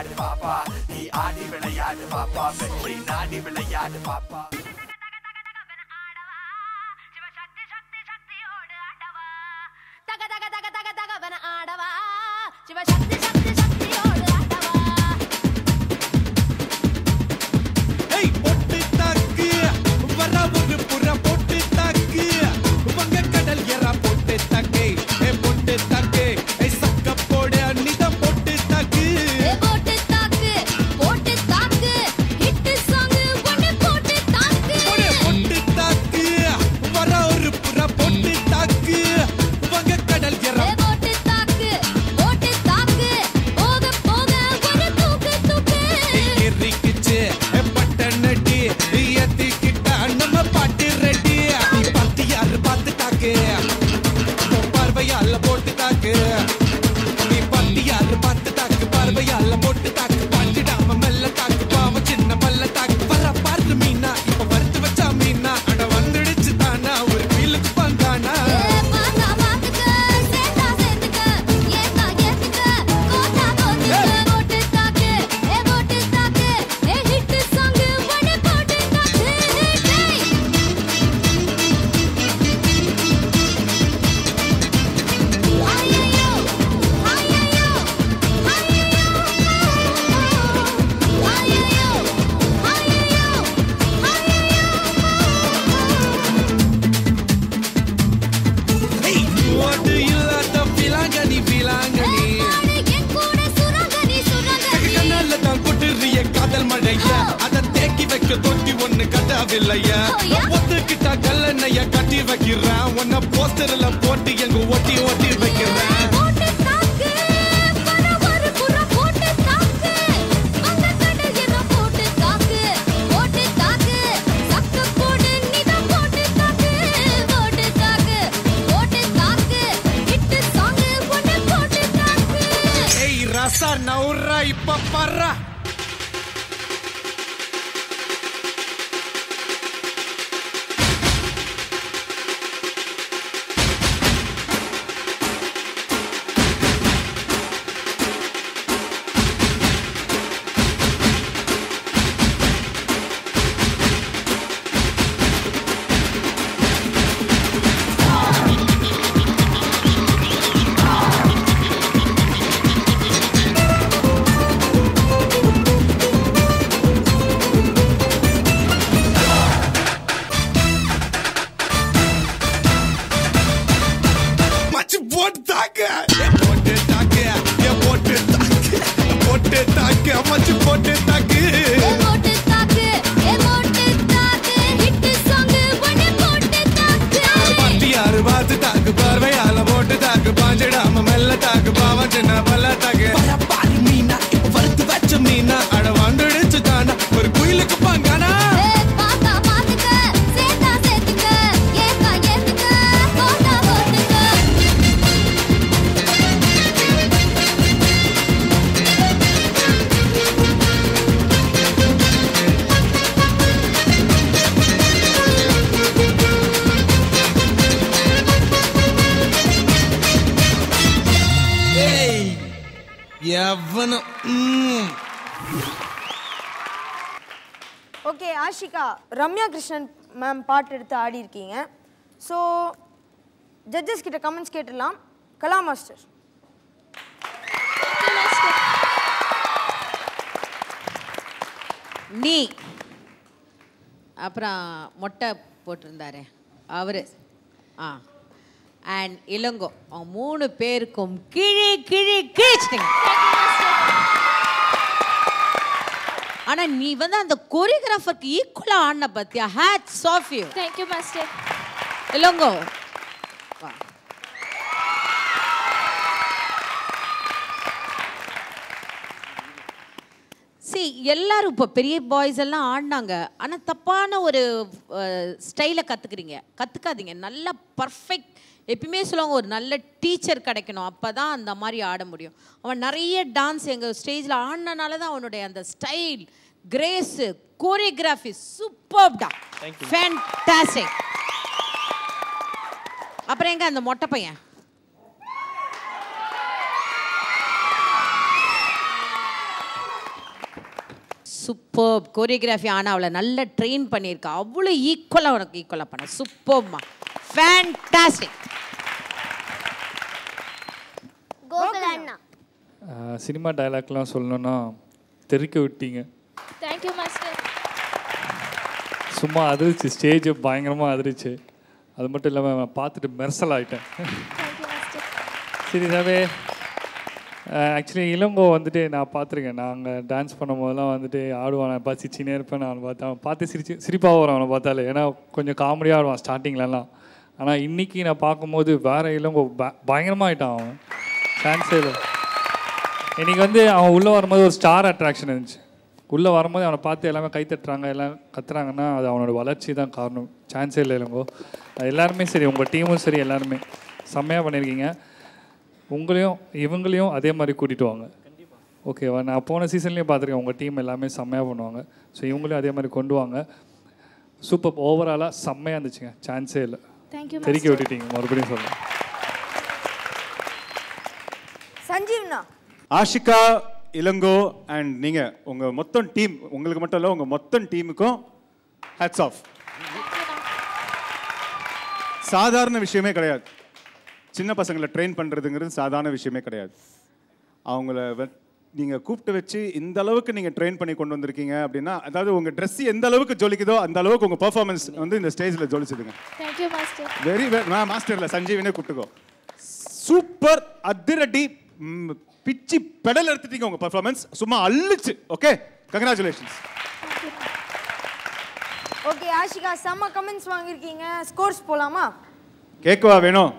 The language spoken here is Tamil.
விளையாடு பாப்பா நீ ஆடி விளையாடு பாப்பா வெற்றி நாடி விளையாடு பாப்பா ஓகே ஆஷிகா, ரம்யா கிருஷ்ணன் மேம் பாட்டு எடுத்து ஆடி இருக்கீங்க. ஸோ ஜட்ஜஸ் கிட்ட கமெண்ட்ஸ் கேட்டுடலாம். கலா மாஸ்டர். நீ அப்புறம் மொட்டை போட்டிருந்தாரு அவரு அண்ட் இளங்கோ, அவங்க 3 பேருக்கும் கிழி கிழி கிழிச்சிட்டீங்க. ஆனா நீ வந்து அந்த கோரியோகிராஃபருக்கு ஈக்குவலா ஆடின பத்தியா? Hats off you. Thank you master. Ilango வா. எல்லாரும் இப்போ பெரிய பாய்ஸ் எல்லாம் ஆடினாங்க. ஆனால் தப்பான ஒரு ஸ்டைலை கற்றுக்காதீங்க. நல்லா பர்ஃபெக்ட். எப்பயுமே சொல்லுவாங்க ஒரு நல்ல டீச்சர் கிடைக்கணும், அப்போ தான் அந்த மாதிரி ஆட முடியும். அவன் நிறைய டான்ஸ் எங்கள் ஸ்டேஜில் ஆடினால தான் அவனுடைய அந்த ஸ்டைல், கிரேஸு, கோரியோகிராஃபி சூப்பர்டா, ஃபேன்டாஸ்டிக். அப்புறம் எங்க அந்த மொட்டை பையன்? சூப்பர் கோரியோகிராஃபி ஆனால் அவளை நல்லா ட்ரெயின் பண்ணியிருக்கா. அவ்வளோ ஈக்குவலாக உனக்கு ஈக்குவலாக பண்ண. சூப்பர்மா, ஃபேண்டாஸ்டிக். கோகுலண்ணா. சினிமா டைலாக்லாம் சொல்லணும்னா தெறிக்க விட்டீங்க. Thank you master. சும்மா அதிர்ச்சி, ஸ்டேஜ் பயங்கரமாக அதிர்ச்சி. அது மட்டும் இல்லாமல் பார்த்துட்டு மெர்சல் ஆகிட்டேன். சரிதாவே. ஆக்சுவலி இளங்கோ வந்துட்டு நான் பார்த்துருக்கேன். நாங்கள் டான்ஸ் பண்ணும்போதெல்லாம் வந்துட்டு ஆடுவான். நான் பார்த்து சிரிச்சினே இருப்பேன். நான் பார்த்து சிரிப்பாக வரும் அவனை பார்த்தாலே. ஏன்னா கொஞ்சம் காமெடியாக ஆடுவான் ஸ்டார்டிங்லலாம். ஆனால் இன்றைக்கி நான் பார்க்கும்போது வேறு இளங்கோ பயங்கரமாக ஆகிட்டான் அவன். சான்ஸே இல்லை. இன்றைக்கி வந்து அவன் உள்ளே வரும்போது ஒரு ஸ்டார் அட்ராக்ஷன் இருந்துச்சு. உள்ளே வரும்போது அவனை பார்த்து எல்லாமே கை தட்டுறாங்க, எல்லாம் கத்துறாங்கன்னா அது அவனோட வளர்ச்சி தான் காரணம். சான்ஸே இல்லை இளங்கோ. எல்லாருமே சரி, உங்கள் டீமும் சரி, எல்லாருமே செம்மையாக பண்ணியிருக்கீங்க. உங்களையும் இவங்களையும் அதே மாதிரி கூட்டிகிட்டு வாங்க. ஓகேவா? நான் போன சீசன்லேயும் பார்த்துருக்கேன், உங்கள் டீம் எல்லாமே செம்மையாக பண்ணுவாங்க. ஸோ இவங்களையும் அதே மாதிரி கொண்டு வாங்க. சூப்பர். ஓவராலாக செம்மையாக இருந்துச்சுங்க. சான்ஸே இல்லை. தெரிக்க விட்டுட்டீங்க. மறுபடியும் சொல்லுங்கள். சஞ்சீவ்னா. ஆஷிகா, இளங்கோ அண்ட் நீங்கள் உங்கள் மொத்தம் டீம், உங்களுக்கு மட்டும் இல்லை உங்கள் மொத்தம் டீமுக்கும் ஹேட்ஸ் ஆஃப். சாதாரண விஷயமே கிடையாது. சின்ன பசங்களை ட்ரெயின் பண்ணுறதுங்கிறது சாதாரண விஷயமே கிடையாது. அவங்கள நீங்கள் கூப்பிட்டு வச்சு இந்த அளவுக்கு நீங்கள் ட்ரெயின் பண்ணி கொண்டு வந்திருக்கீங்க அப்படின்னா, அதாவது உங்கள் ட்ரெஸ் எந்த அளவுக்கு ஜொலிக்குதோ அந்த அளவுக்கு உங்கள் பெர்ஃபார்மன்ஸ் வந்து இந்த ஸ்டேஜில் ஜொலிச்சுதுங்க. Thank you master. Very well. நான் மாஸ்டரில் சஞ்சீவினே கூப்பிட்டுக்கோ. சூப்பர், அதிரடி, பிச்சி பெடல் எடுத்துட்டீங்க. உங்கள் பெர்ஃபார்மன்ஸ் சும்மா அள்ளிச்சு. Okay, congratulations. ஓகே ஆஷிகா, செம்ம கமெண்ட்ஸ் வாங்கியிருக்கீங்க. ஸ்கோர்ஸ் போலாமா? கேட்கவா வேணும்?